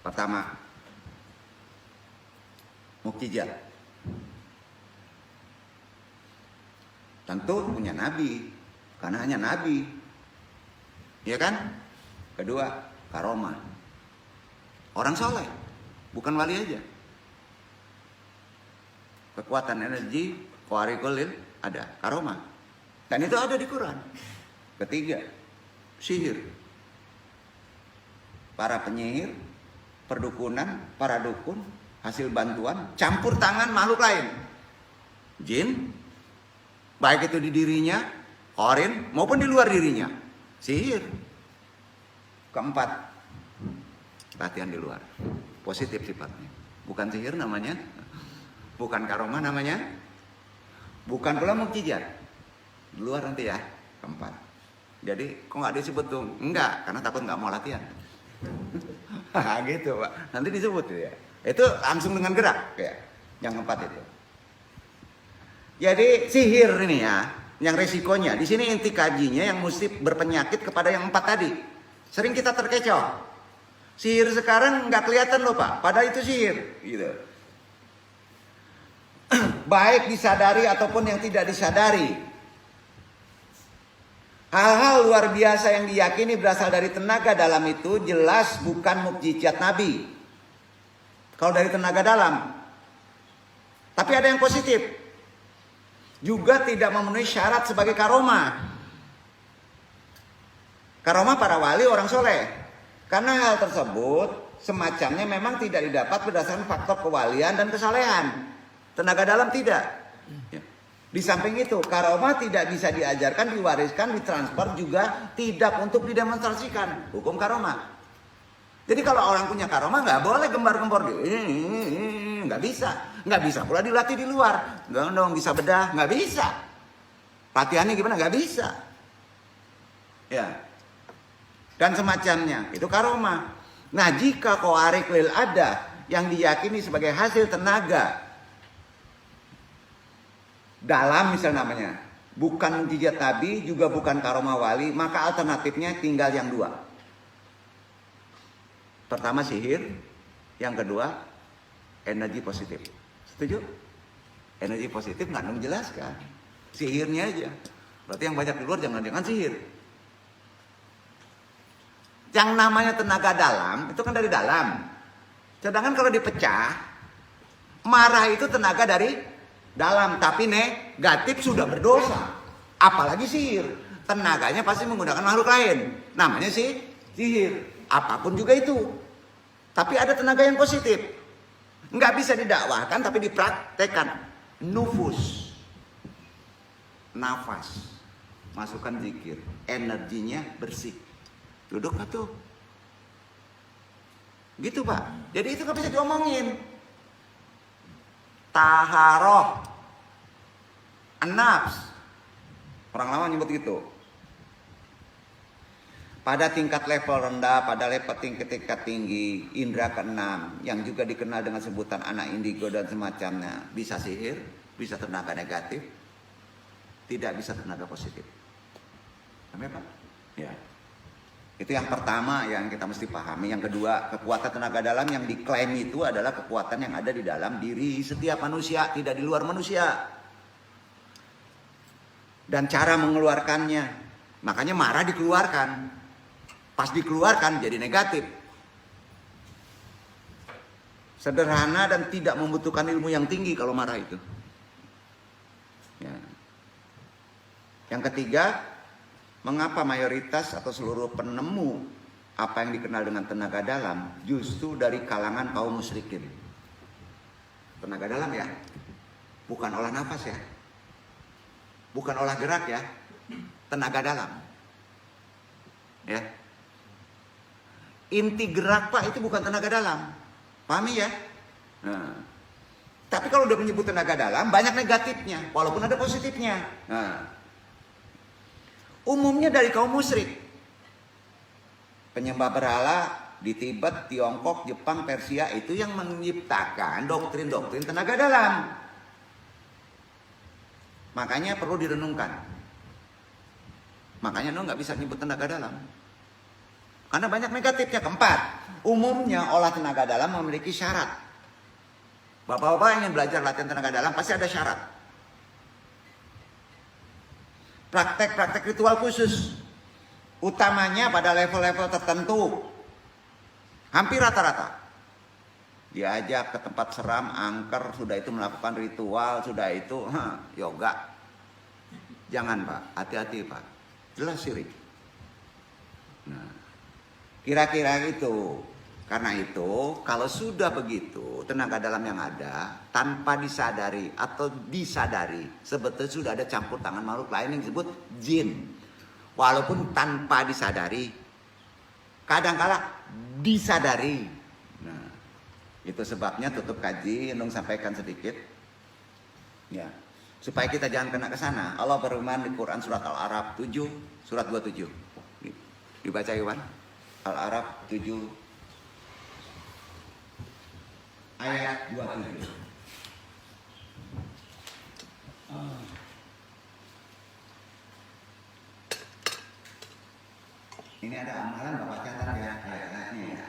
Pertama, mukjizat. Tentu punya nabi, karena hanya nabi. Ya kan? Kedua, karomah. Orang soleh, bukan wali aja. Kekuatan energi, khawariqul ada, karomah. Dan itu ada di Quran. Ketiga, sihir. Para penyihir, perdukunan, para dukun, hasil bantuan, campur tangan makhluk lain. Jin, baik itu di dirinya, qarin, maupun di luar dirinya. Sihir. Keempat, latihan di luar. Positif sifatnya. Bukan sihir namanya. Bukan karomah namanya. Bukan pula mukjizat. Di luar nanti ya. Keempat. Jadi kok nggak disebut tuh? Enggak, karena takut nggak mau latihan. Gitu Pak. Nanti disebut ya. Itu langsung dengan gerak ya. Yang keempat itu. Jadi sihir ini ya, yang resikonya di sini inti kajinya yang mesti berpenyakit kepada yang empat tadi. Sering kita terkecoh. Sihir sekarang nggak kelihatan loh Pak, padahal itu sihir. Gitu. Baik disadari ataupun yang tidak disadari. Hal-hal luar biasa yang diyakini berasal dari tenaga dalam itu jelas bukan mukjizat Nabi. Kalau dari tenaga dalam. Tapi ada yang positif. Juga tidak memenuhi syarat sebagai karomah. Karomah para wali orang soleh. Karena hal tersebut semacamnya memang tidak didapat berdasarkan faktor kewalian dan kesalehan. Tenaga dalam tidak. Di samping itu, karomah tidak bisa diajarkan, diwariskan, ditransfer juga tidak untuk didemonstrasikan. Hukum karomah. Jadi kalau orang punya karomah nggak boleh gembar-gembor nggak bisa. Nggak bisa pula dilatih di luar. Nggak dong bisa bedah, nggak bisa. Latihannya gimana? Nggak bisa. Ya. Dan semacamnya, itu karomah. Nah jika khawariqul ada yang diyakini sebagai hasil tenaga dalam misal namanya, bukan mukjizat Nabi, juga bukan karomah wali, maka alternatifnya tinggal yang dua. Pertama sihir, yang kedua energi positif. Setuju? Energi positif nggak menjelaskan, sihirnya aja. Berarti yang banyak di luar jangan-jangan sihir. Yang namanya tenaga dalam itu kan dari dalam. Sedangkan kalau dipecah, marah itu tenaga dari dalam, tapi negatif sudah berdosa. Apalagi sihir, tenaganya pasti menggunakan makhluk lain. Namanya sih sihir. Apapun juga itu. Tapi ada tenaga yang positif. Nggak bisa didakwahkan tapi dipraktekkan. Nufus, nafas, masukkan zikir, energinya bersih. Duduk nggak tuh? Gitu Pak. Jadi itu nggak bisa diomongin. Taharoh, nafs, orang lama nyebut gitu. Pada tingkat level rendah, pada level tingkat tinggi, indera keenam yang juga dikenal dengan sebutan anak indigo dan semacamnya, bisa sihir, bisa tenaga negatif, tidak bisa tenaga positif. Paham Pak? Ya. Itu yang pertama yang kita mesti pahami. Yang kedua, kekuatan tenaga dalam yang diklaim itu adalah kekuatan yang ada di dalam diri setiap manusia, tidak di luar manusia. Dan cara mengeluarkannya, makanya marah dikeluarkan. Pas dikeluarkan jadi negatif. Sederhana dan tidak membutuhkan ilmu yang tinggi kalau marah itu. Ya. Yang ketiga, mengapa mayoritas atau seluruh penemu apa yang dikenal dengan tenaga dalam justru dari kalangan kaum musyrikin? Tenaga dalam ya, bukan olah nafas ya, bukan olah gerak ya, tenaga dalam. Ya, inti gerak Pak itu bukan tenaga dalam, pahami ya? Nah, tapi kalau udah menyebut tenaga dalam banyak negatifnya, walaupun ada positifnya. Nah, umumnya dari kaum musyrik, penyembah berhala di Tibet, Tiongkok, Jepang, Persia itu yang menciptakan doktrin-doktrin tenaga dalam. Makanya perlu direnungkan. Makanya lo nggak bisa nyebut tenaga dalam. Karena banyak negatifnya. Keempat, umumnya olah tenaga dalam memiliki syarat. Bapak-bapak yang ingin belajar latihan tenaga dalam pasti ada syarat. Praktek-praktek ritual khusus. Utamanya pada level-level tertentu. Hampir rata-rata. Diajak ke tempat seram, angker, sudah itu melakukan ritual, sudah itu yoga. Jangan Pak, hati-hati Pak. Jelas syirik. Nah, kira-kira itu. Karena itu, kalau sudah begitu, tenaga dalam yang ada, tanpa disadari atau disadari, sebetulnya sudah ada campur tangan makhluk lain yang disebut jin. Walaupun tanpa disadari, kadang-kala disadari. Nah, itu sebabnya tutup kaji, Endung sampaikan sedikit. Ya, supaya kita jangan kena ke sana. Allah berfirman di Quran surat Al-A'raf 7, surat 27. Dibaca Iwan. Al-A'raf 7 ayat 27. Ini ada amalan Bapak catat ya ayat-ayatnya ya.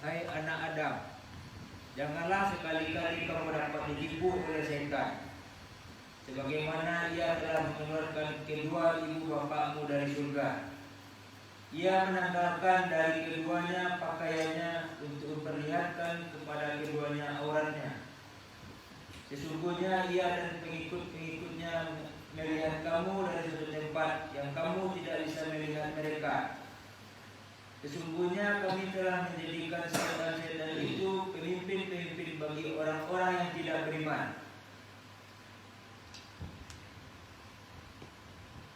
Hai anak Adam, janganlah sekali-kali kamu dapat ditipu oleh setan, sebagaimana ia telah mengeluarkan kedua ibu bapakmu dari surga. Ia menanggalkan dari keduanya pakaiannya untuk memperlihatkan kepada keduanya auratnya. Sesungguhnya ia dan pengikut-pengikutnya melihat kamu dari satu tempat yang kamu tidak bisa melihat mereka. Sesungguhnya kami telah menjadikan setan-setan itu pemimpin-pemimpin bagi orang-orang yang tidak beriman.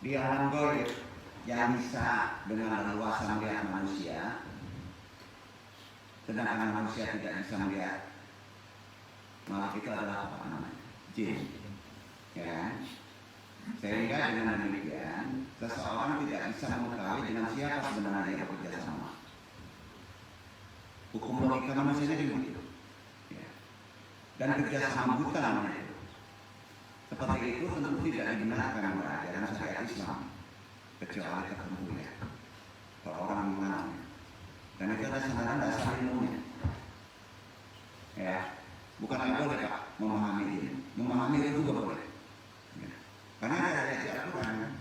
Di alam gaib yang bisa dengan leluasa melihat manusia, sedangkan manusia tidak bisa melihat, malah itu adalah apa namanya? Jin. Ya. Sehingga dengan demikian seseorang tidak bisa mengetahui dengan siapa sebenarnya dia bekerja sama. Hukum logika manusia juga begitu. Ya. Dan kerjasama buta namanya itu. Seperti itu tentu tidak dibenarkan oleh ajaran syariat Islam kecuali tertentu ya. Kalau orang mengenalnya. Dan itu ada sandaran dasar ilmunya. Ya, bukan hanya boleh Pak memahami ini, memahami itu juga boleh. Karena ada ayat Al-Quran.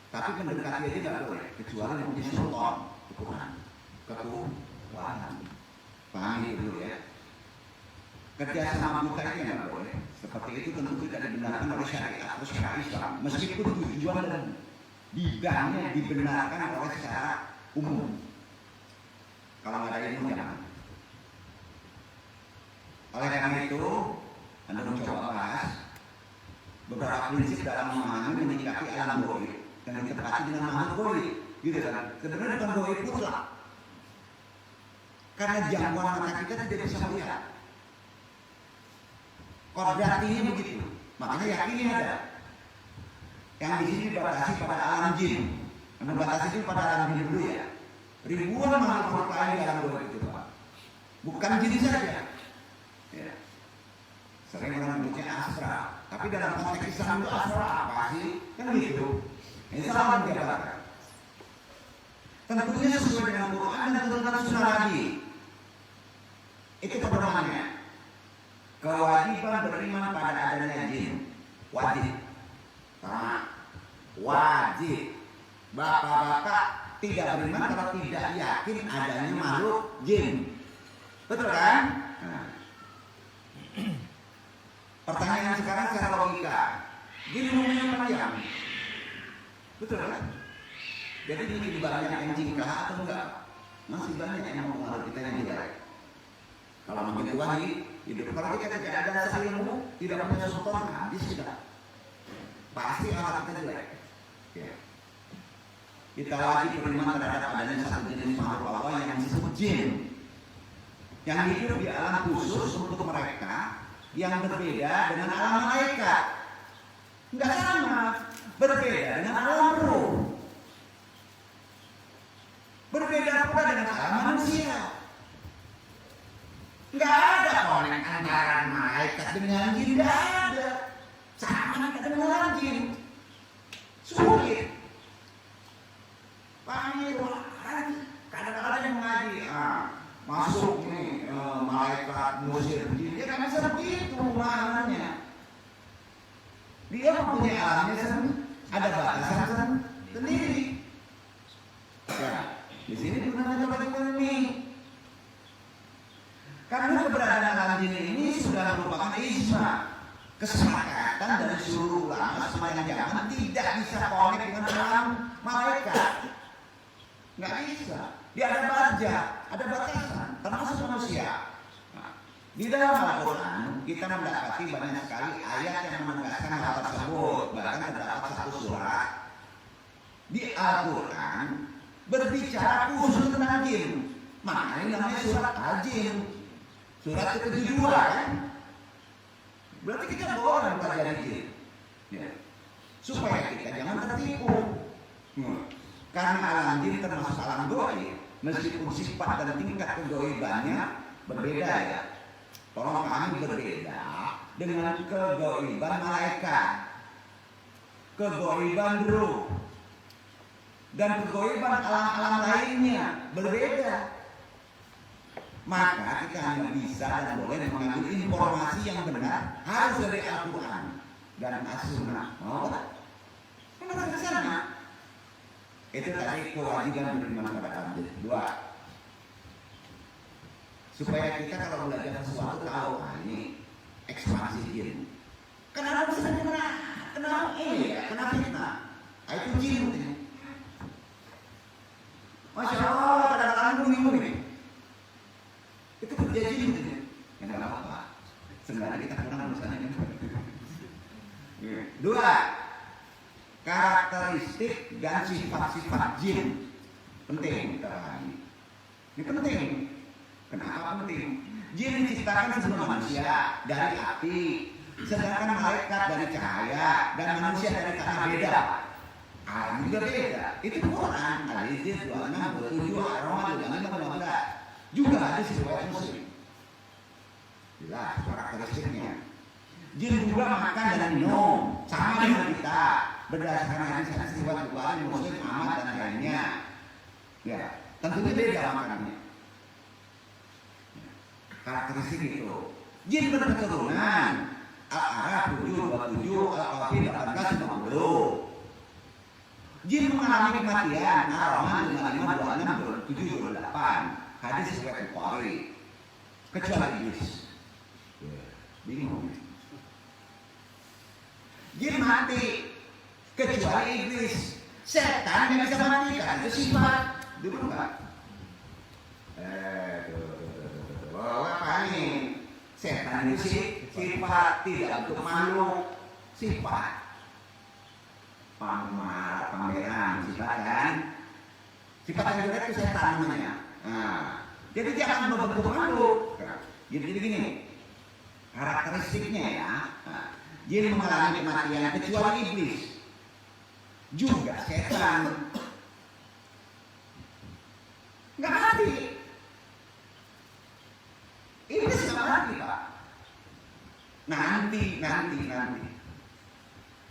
Tapi mendekati aja tidak boleh, kecuali mempunyai sultan, kekuatan. Pahami dulu ya. Kerjasama buta itu tidak boleh. Seperti itu tentu tidak dibenarkan oleh syariat atau syariat Islam. Meskipun tujuan dan bidangnya dibenarkan oleh secara umum. Kalau nggak ada ilmu jangan. Oleh karena itu, Anda mencoba bahas beberapa prinsip dalam memahami menyikapi alam gaib dan ditepati dengan makhluk gaib, gitu kan? Sebenarnya bukan gaib mutlak, karena jangkauan mata kita tidak bisa melihat. Kodratinya begitu, makanya yakini ada. Yang di sini dibatasi pada alam jin, yang dibatasi itu pada alam jin dulu ya. ribuan makhluk lain dalam goib itu Pak. Bukan jin saja. Ya. Sering orang menyebutnya asra, tapi dalam konteks Islam itu asra apa sih? Kan gitu. Ini salah menjabarkan. Tentunya sesuai dengan Quran dan tuntunan sunnah Nabi. Itu pedomannya. Kewajiban beriman pada adanya jin. Wajib. Wajib. Bapak-bapak tidak beriman kalau tidak yakin adanya makhluk jin. Betul kan? Nah. Pertanyaan sekarang secara logika. Jin umumnya panjang. Betul kan? Jadi lebih banyak yang jingkah atau enggak? Masih banyak yang mempengaruhi kita yang jelek. Kalau makin tua hidup, kalau kita tidak ada ilmu, tidak punya sultan, habis kita. Pasti alat kita jelek. Ya. Kita wajib beriman terhadap adanya satu jenis makhluk Allah yang disebut jin, yang hidup di alam khusus untuk mereka yang berbeda dengan alam malaikat. Enggak sama, berbeda dengan alam ruh. Berbeda pula dengan alam manusia. Enggak ada konek antara malaikat dengan jin, enggak ada. Sama dengan jin. Sulit. Panggil kadang-kadang yang mengaji, masuk nih malaikat musir jin, dia kan bisa begitu maknanya. Dia mempunyai alamnya sendiri, ada batasan sendiri. Ya, di sini gunanya bagi ini. Karena keberadaan alam jin ini sudah merupakan ijma, kesepakatan dari seluruh ulama sepanjang zaman tidak bisa connect dengan alam malaikat. Nggak bisa. Dia ada baja, ada batasan, termasuk manusia. Nah, di dalam Al-Quran kita mendapati banyak sekali ayat yang menegaskan hal tersebut. Bahkan terdapat satu surat di Al-Quran berbicara khusus tentang jin. Makanya namanya surat Al-Jin. Surat ke-72 kan? Berarti kita boleh mempelajari jin. Ya. Supaya kita jangan tertipu. Karena alam jin termasuk alam goib, meskipun sifat dan tingkat kegoibannya berbeda ya. Tolong kami berbeda dengan kegoiban malaikat, kegoiban ruh, dan kegoiban alam-alam lainnya berbeda. Maka kita hanya bisa dan boleh mengambil informasi yang benar harus dari Al-Quran dan As-Sunnah. Mau kan? Kenapa ke sana? Itu tadi kewajiban beriman pada Allah. 2. Supaya kita kalau belajar sesuatu tahu ini ekspansi jin. Kenapa bisa kena ini ya? Kena fitnah. Itu jin. Masya Allah, kadang-kadang bingung ini. Itu kerja jin. Ya nggak apa-apa. Sebenarnya kita kurang urusannya. 2. Karakteristik dan sifat-sifat jin penting kita pahami. Ini penting. Kenapa penting? Jin diciptakan sebelum manusia dari api, sedangkan malaikat dari cahaya dan manusia dari tanah beda. Alam juga beda. Itu Quran. Al-Hijr 26, 27, Ar-Rahman 25, 15. Juga ada riwayat Muslim. Jelas karakteristiknya. Jin juga makan dan minum sama dengan kita. Berdasarkan hadis-hadis riwayat Bukhari, Muslim, Ahmad dan lainnya. Ya, tentunya beda makanannya. Karakteristik itu. Jin berketurunan. Al-Araf 7, 27, Al-Qafir 18, 50. Jin mengalami kematian. Ar-Rahman 55, 26, 27, 28. Hadis riwayat Bukhari. Kecuali iblis. Bingung. Jin mati. Kecuali iblis. Setan yang bisa mati kan itu sifat. Dulu enggak? Apa nih? Setan itu sifat, tidak untuk makhluk. Sifat. Pameran, sifat kan? Sifat yang jelek itu setan namanya. Nah, jadi jangan membentuk makhluk. Jadi gini, karakteristiknya ya. Nah, jin mengalami kematian kecuali iblis. Juga setan. Nggak mati. Iblis nggak mati, Pak. Nanti.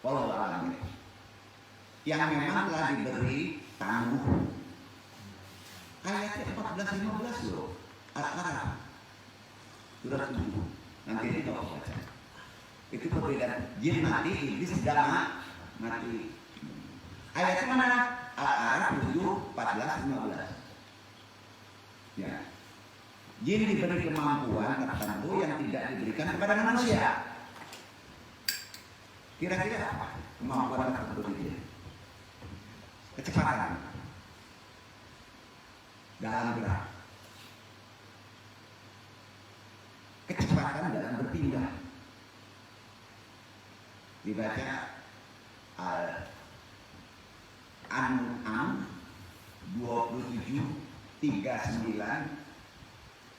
Walau alam yang memang telah diberi tangguh. Ayatnya 14-15 loh. Al-Araf surat 7. Nanti ini kalau baca. Itu perbedaan jin mati, iblis tidak mati. Ayatnya mana? Al-Araf 7, 14, 15. Ya. Jin diberi kemampuan tertentu yang tidak diberikan kepada manusia. Kira-kira apa kemampuan tertentu dia? Kecepatan dalam gerak, kecepatan dalam berpindah. Dibaca Al-An'am 27, 39,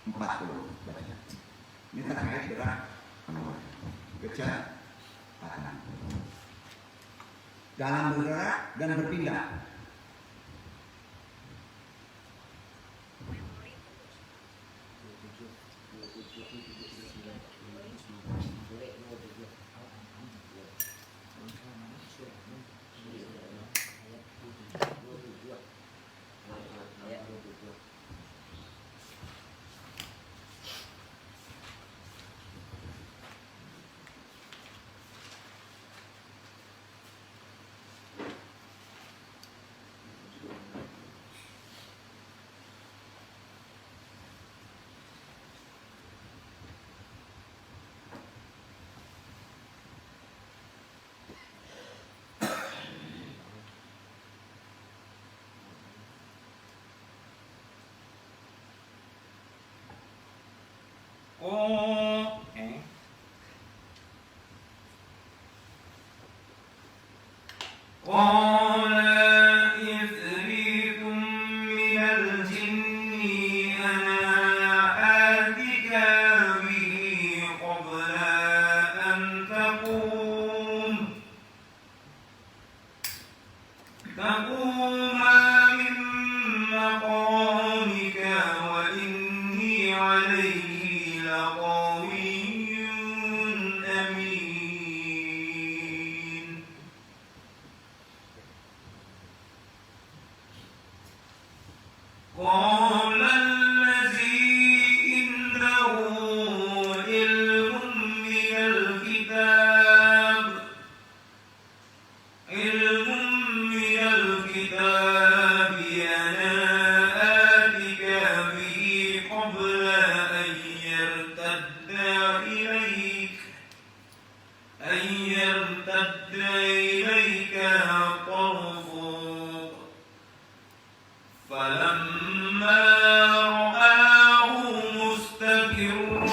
40. Baca. Ini terkait gerak kecepatan dalam bergerak dan berpindah. قال عفريت من الجن أنا آتيك به قبل أن تقوم من مقامك وإني عليه لقوي أمين. قال الذي عنده علم من الكتاب أنا آتيك به قبل أن يرتد إليك طرفك. فلما رآه مستقرا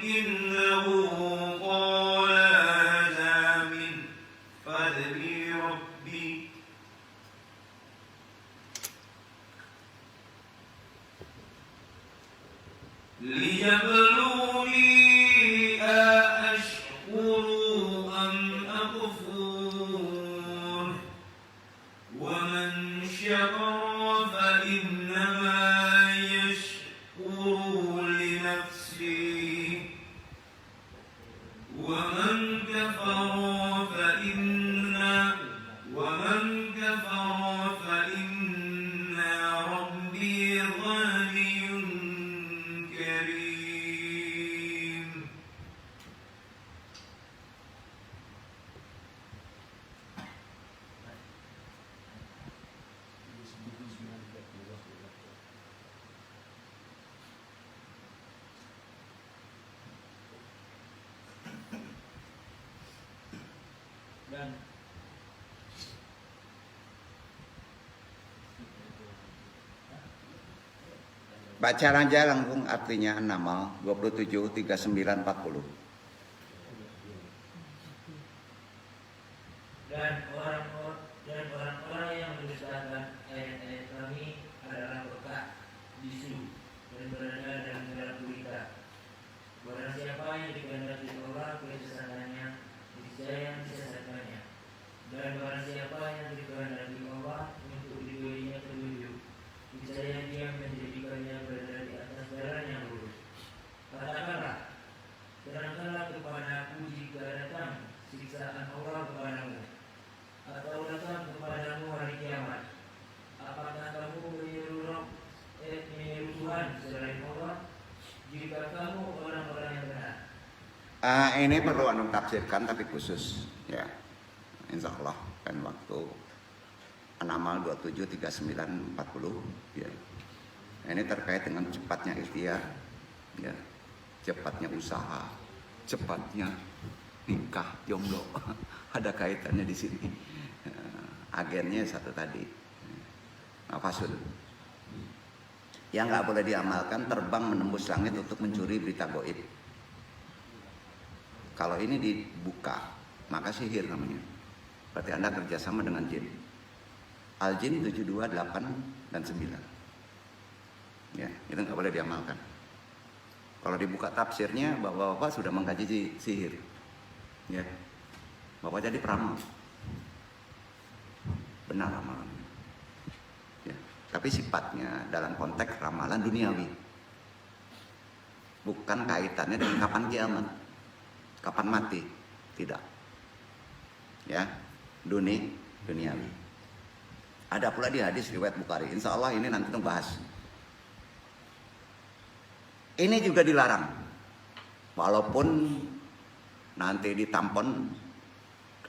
عنده قال هذا من فضل ربي ليبلوني أأشكر أم أكفر ومن شكر فإنما يشكر لنفسه ومن كفر فإن ربي غني كريم. Dan Baca aja langsung artinya An-Naml 27, 39, 40. dan orang-orang yang mendustakan ayat-ayat kami adalah berkah, bisu, dan berada dalam segala gurita. Barang siapa yang dikehendaki Allah kesesatannya, niscaya yang disesatkannya. Dan barang siapa yang dikehendaki Allah untuk diberinya petunjuk, Ini perlu anu tafsirkan tapi khusus ya. Insya Allah kan waktu An-Naml 273940 ya. Ini terkait dengan cepatnya ikhtiar ya. Cepatnya usaha, cepatnya nikah jomblo. Ada kaitannya di sini. Agennya satu tadi. Fasul. Yang nggak boleh diamalkan terbang menembus langit untuk mencuri berita goib. Kalau ini dibuka, maka sihir namanya. Berarti Anda kerjasama dengan jin. Al-Jin 7, 2, 8, dan 9. Ya, itu nggak boleh diamalkan. Kalau dibuka tafsirnya, bapak-bapak sudah mengkaji sihir. Ya, bapak jadi peramal. Benar ramalannya. Ya, tapi sifatnya dalam konteks ramalan duniawi. Bukan kaitannya dengan kapan kiamat. Kapan mati? Tidak. Ya, duniawi. Ada pula di hadis riwayat Bukhari. Insya Allah ini nanti kita bahas. Ini juga dilarang. Walaupun nanti ditampon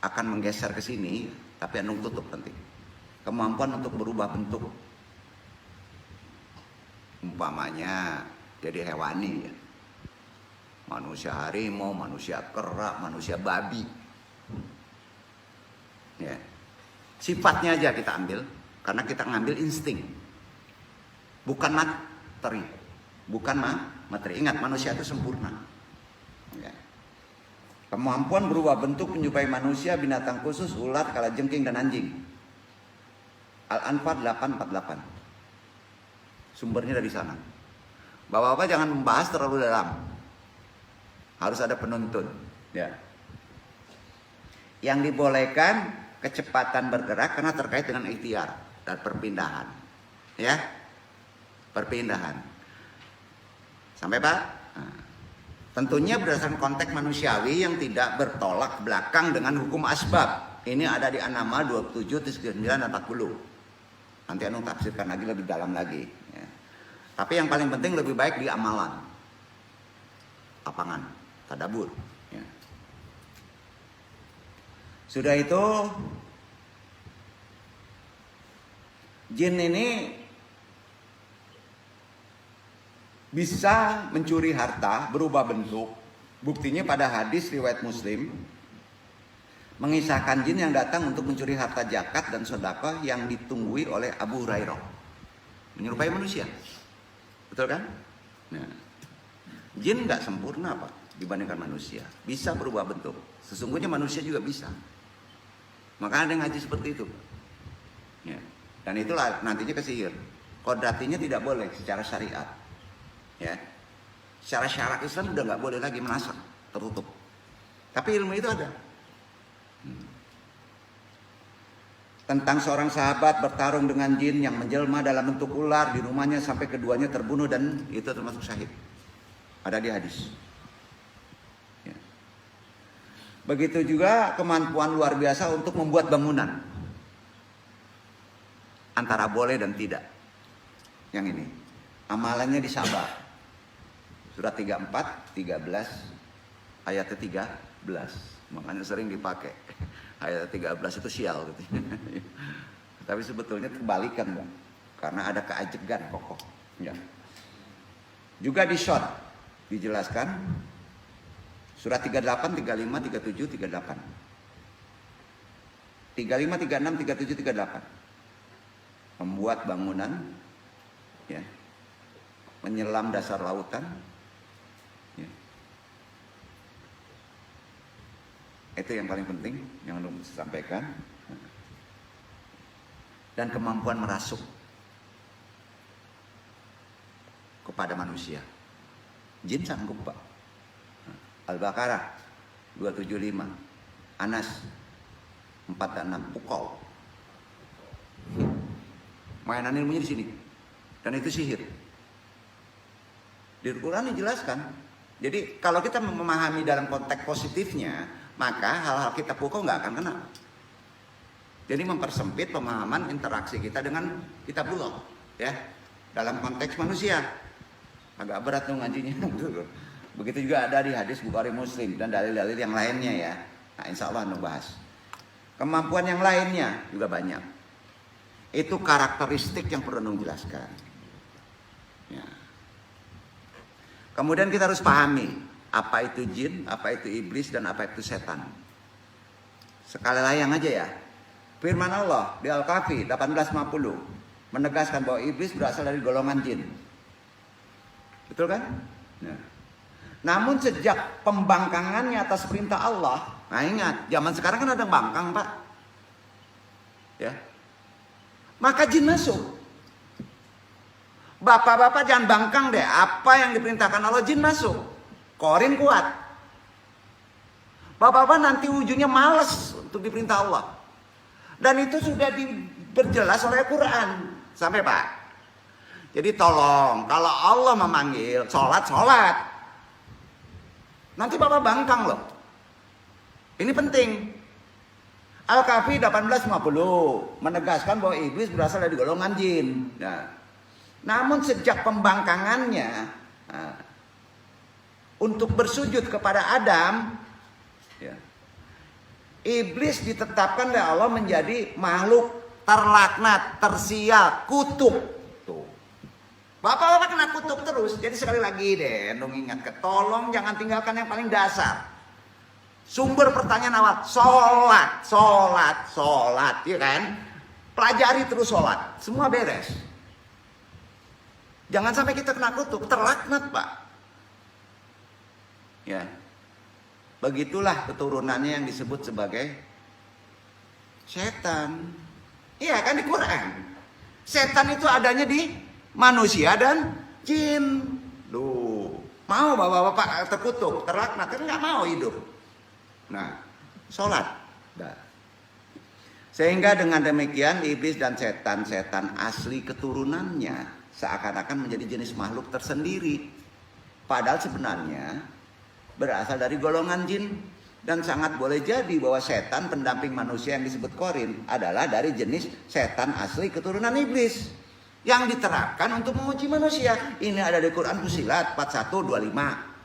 akan menggeser ke sini, tapi anu tutup nanti. Kemampuan untuk berubah bentuk. Umpamanya jadi hewani ya. Manusia harimau, manusia kera, manusia babi. Ya. Sifatnya aja kita ambil karena kita ngambil insting. Bukan materi. Bukan materi. Ingat, manusia itu sempurna. Ya. Kemampuan berubah bentuk menyerupai manusia, binatang khusus, ular, kalajengking, dan anjing. Al-Anfal 848. Sumbernya dari sana. Bapak-bapak jangan membahas terlalu dalam. Harus ada penuntun. Ya. Yang dibolehkan kecepatan bergerak karena terkait dengan ikhtiar dan perpindahan. Ya. Perpindahan. Sampai Pak? Nah, tentunya berdasarkan konteks manusiawi yang tidak bertolak belakang dengan hukum asbab. Ini ada di An-Naml 27, 39, dan 40. Nanti anu tafsirkan lagi lebih dalam lagi. Ya. Tapi yang paling penting lebih baik di amalan. Lapangan, tadabur. Ya. Sudah itu, jin ini bisa mencuri harta berubah bentuk. Buktinya pada hadis riwayat Muslim mengisahkan jin yang datang untuk mencuri harta zakat dan sedekah yang ditunggui oleh Abu Hurairah. Menyerupai manusia. Betul kan? Nah, jin nggak sempurna Pak dibandingkan manusia. Bisa berubah bentuk. Sesungguhnya manusia juga bisa. Maka ada yang ngaji seperti itu. Ya. Dan itulah nantinya kesihir. Kodratinya tidak boleh secara syariat. Ya, secara syarak Islam udah nggak boleh lagi menasak, tertutup. Tapi ilmu itu ada. Tentang seorang sahabat bertarung dengan jin yang menjelma dalam bentuk ular di rumahnya sampai keduanya terbunuh dan itu termasuk syahid. Ada di hadis. Ya. Begitu juga kemampuan luar biasa untuk membuat bangunan. Antara boleh dan tidak. Yang ini. Amalannya disabar. Surat 34, 13, ayatnya 13. Makanya sering dipakai. Ayat 13 itu sial gitu. Tapi sebetulnya kebalikan Bang. Karena ada keajegan kokoh. Ya. Juga di short dijelaskan surat 38, 35, 37, 38. 35, 36, 37, 38. Membuat bangunan ya. Menyelam dasar lautan. Ya. Itu yang paling penting yang belum disampaikan. Dan kemampuan merasuk kepada manusia. Jin sanggup Pak. Al-Baqarah 275, Anas 4 dan 6, pukau. Mainan ilmunya di sini. Dan itu sihir. Di Al-Quran dijelaskan. Jadi kalau kita memahami dalam konteks positifnya, maka hal-hal kita pukul nggak akan kena. Jadi mempersempit pemahaman interaksi kita dengan kitabullah, ya, dalam konteks manusia. Agak berat tuh ngajinya. Begitu juga ada di hadis Bukhari Muslim dan dalil-dalil yang lainnya ya. Nah, insya Allah bahas. Kemampuan yang lainnya juga banyak. Itu karakteristik yang perlu dijelaskan. Ya. Kemudian kita harus pahami apa itu jin, apa itu iblis, dan apa itu setan. Sekali layang aja ya. Firman Allah di Al-Kahfi 1850 menegaskan bahwa iblis berasal dari golongan jin. Betul kan? Ya. Namun sejak pembangkangannya atas perintah Allah, nah ingat, zaman sekarang kan ada bangkang, Pak. Ya. Maka jin masuk. Bapak-bapak jangan bangkang deh. Apa yang diperintahkan Allah, jin masuk. Korin kuat. Bapak-bapak nanti ujungnya males untuk diperintah Allah. Dan itu sudah diperjelas oleh Quran. Sampai Pak. Jadi tolong, kalau Allah memanggil, sholat. Nanti Bapak bangkang loh. Ini penting. Al-Kahfi 1850 menegaskan bahwa iblis berasal dari golongan jin. Nah, namun sejak pembangkangannya untuk bersujud kepada Adam, ya, iblis ditetapkan oleh Allah menjadi makhluk terlaknat, tersial, kutuk. Tuh. Bapak-bapak kena kutuk terus. Jadi sekali lagi deh, dong ingat, tolong jangan tinggalkan yang paling dasar. Sumber pertanyaan awal, sholat, ya kan? Pelajari terus sholat, semua beres. Jangan sampai kita kena kutuk, terlaknat Pak. Ya, begitulah keturunannya yang disebut sebagai setan. Iya kan di Quran. Setan itu adanya di manusia dan jin. Duh, mau bapak-bapak terkutuk, terlaknat, kan nggak mau hidup. Nah, sholat. Nah. Sehingga dengan demikian iblis dan setan asli keturunannya seakan-akan menjadi jenis makhluk tersendiri. Padahal sebenarnya berasal dari golongan jin. Dan sangat boleh jadi bahwa setan pendamping manusia yang disebut korin adalah dari jenis setan asli keturunan iblis. Yang diterapkan untuk menguji manusia. Ini ada di Quran Fusilat 4125.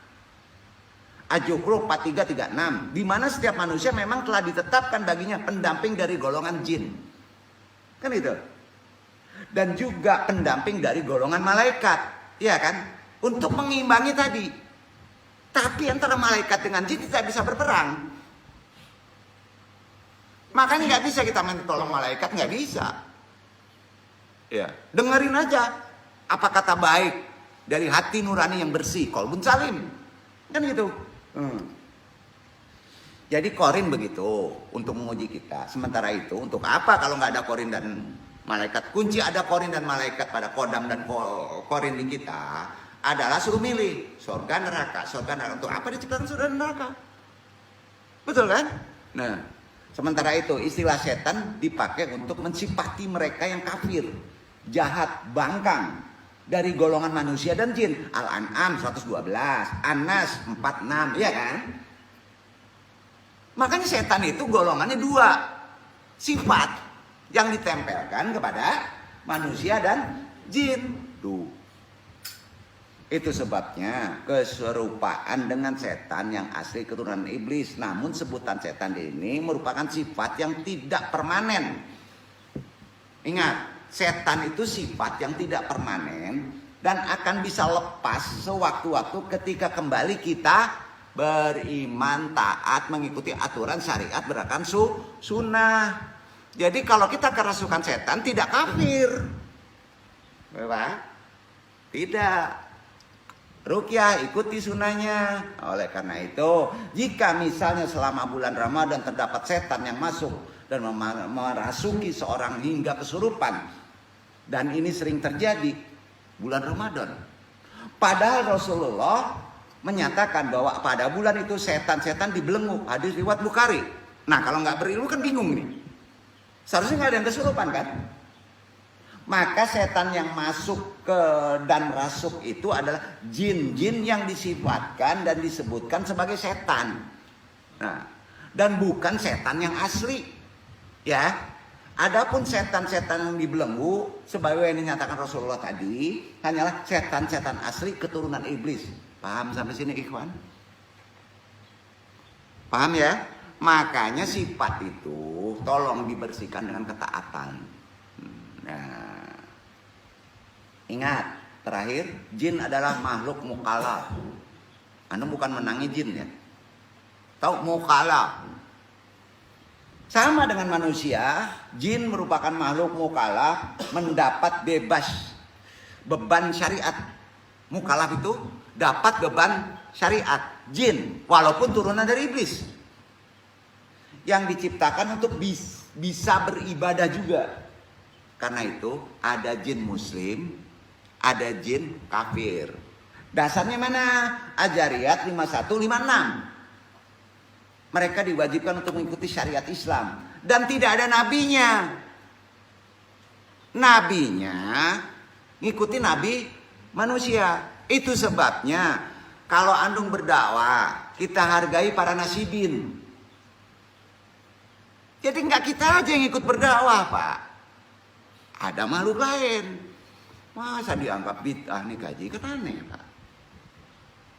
Al-Zukhruf 4336, di mana setiap manusia memang telah ditetapkan baginya pendamping dari golongan jin. Kan itu. Dan juga pendamping dari golongan malaikat, ya kan? Untuk mengimbangi tadi. Tapi antara malaikat dengan jin tidak bisa berperang. Makanya nggak bisa kita minta tolong malaikat, nggak bisa. Ya, dengerin aja apa kata baik dari hati nurani yang bersih, qalbun salim. Kan gitu. Jadi korin begitu untuk menguji kita. Sementara itu untuk apa kalau nggak ada korin dan malaikat? Kunci ada korin dan malaikat pada kodam dan korin di kita adalah suruh milih surga neraka. Surga neraka untuk apa diciptakan surga neraka? Betul kan? Nah, sementara itu istilah setan dipakai untuk mensifati mereka yang kafir, jahat, bangkang. Dari golongan manusia dan jin. Al-An'am 112, An-Nas 46, ya kan? Makanya setan itu golongannya dua. Sifat yang ditempelkan kepada manusia dan jin. Tuh. Itu sebabnya keserupaan dengan setan yang asli keturunan iblis. Namun sebutan setan ini merupakan sifat yang tidak permanen. Ingat. Setan itu sifat yang tidak permanen dan akan bisa lepas sewaktu-waktu ketika kembali kita beriman, taat, mengikuti aturan syariat, berakan sunnah. Jadi kalau kita kerasukan setan tidak kafir. Bapak? Tidak. Ruqyah ikuti sunnahnya. Oleh karena itu, jika misalnya selama bulan Ramadan terdapat setan yang masuk dan merasuki seorang hingga kesurupan, dan ini sering terjadi bulan Ramadan. Padahal Rasulullah menyatakan bahwa pada bulan itu setan-setan dibelenggu. Hadis riwayat Bukhari. Nah kalau nggak berilmu kan bingung nih. Seharusnya nggak ada yang kesurupan kan? Maka setan yang masuk ke dan rasuk itu adalah jin-jin yang disifatkan dan disebutkan sebagai setan. Nah, dan bukan setan yang asli. Ya. Adapun setan-setan yang dibelenggu, sebagaimana yang dinyatakan Rasulullah tadi, hanyalah setan-setan asli keturunan iblis. Paham sampai sini ikhwan? Paham ya? Makanya sifat itu tolong dibersihkan dengan ketaatan. Nah, ingat, terakhir, jin adalah makhluk mukallaf. Anda bukan menangi jin ya. Tahu mukallaf? Sama dengan manusia, jin merupakan makhluk mukallaf, mendapat bebas beban syariat. Mukallaf itu dapat beban syariat. Jin, walaupun turunan dari iblis, yang diciptakan untuk bisa beribadah juga. Karena itu ada jin muslim, ada jin kafir. Dasarnya mana? Ajariyat 5156. Mereka diwajibkan untuk mengikuti syariat Islam. Dan tidak ada nabinya. Nabinya ngikuti nabi manusia. Itu sebabnya kalau andung berdakwah, kita hargai para nasibin. Jadi nggak kita aja yang ikut berdakwah, Pak. Ada makhluk lain. Masa dianggap bid'ah nih kaji, kan aneh, Pak.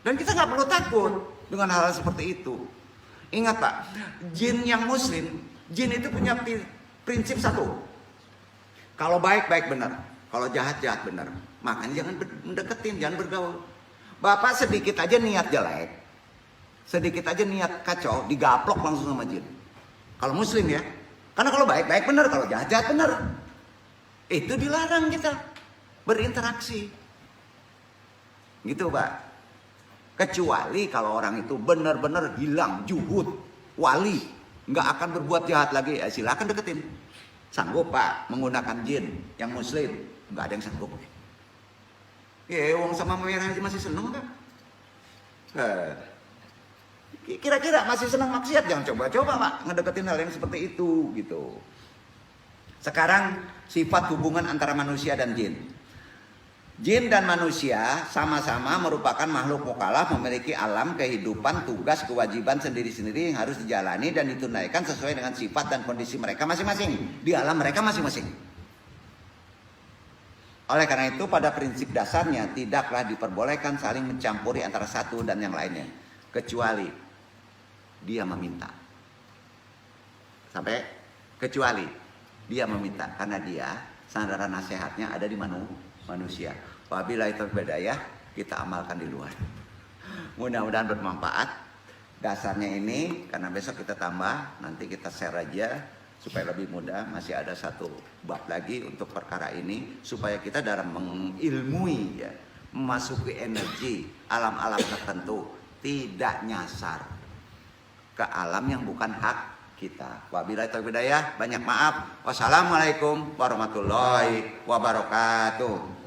Dan kita nggak perlu takut dengan hal seperti itu. Ingat, Pak, jin yang muslim, jin itu punya prinsip satu. Kalau baik, baik benar. Kalau jahat, jahat benar. Makanya jangan mendeketin, jangan bergaul. Bapak sedikit aja niat jelek, sedikit aja niat kacau, digaplok langsung sama jin. Kalau muslim ya. Karena kalau baik, baik benar. Kalau jahat, jahat benar. Itu dilarang kita berinteraksi. Gitu, Pak. Kecuali kalau orang itu benar-benar hilang, juhud, wali, nggak akan berbuat jahat lagi, ya silakan deketin. Sanggup, Pak, menggunakan jin yang muslim? Nggak ada yang sanggup. Ya, wong sama merah aja masih seneng kan? Kira-kira masih senang maksiat, jangan coba-coba, Pak, ngedeketin hal yang seperti itu gitu. Sekarang sifat hubungan antara manusia dan jin. Jin dan manusia sama-sama merupakan makhluk mukallaf, memiliki alam, kehidupan, tugas, kewajiban sendiri-sendiri yang harus dijalani dan ditunaikan sesuai dengan sifat dan kondisi mereka masing-masing di alam mereka masing-masing. Oleh karena itu pada prinsip dasarnya tidaklah diperbolehkan saling mencampuri antara satu dan yang lainnya, kecuali dia meminta. Sampai kecuali dia meminta, karena dia sandaran nasihatnya ada di manusia. Wabillahi taufiq hidayah, kita amalkan di luar. Mudah-mudahan bermanfaat. Dasarnya ini, karena besok kita tambah, nanti kita share aja supaya lebih mudah. Masih ada satu bab lagi untuk perkara ini, supaya kita dalam mengilmui ya, memasuki energi alam-alam tertentu, tidak nyasar ke alam yang bukan hak kita. Wabillahi taufiq hidayah, banyak maaf. Wassalamualaikum warahmatullahi wabarakatuh.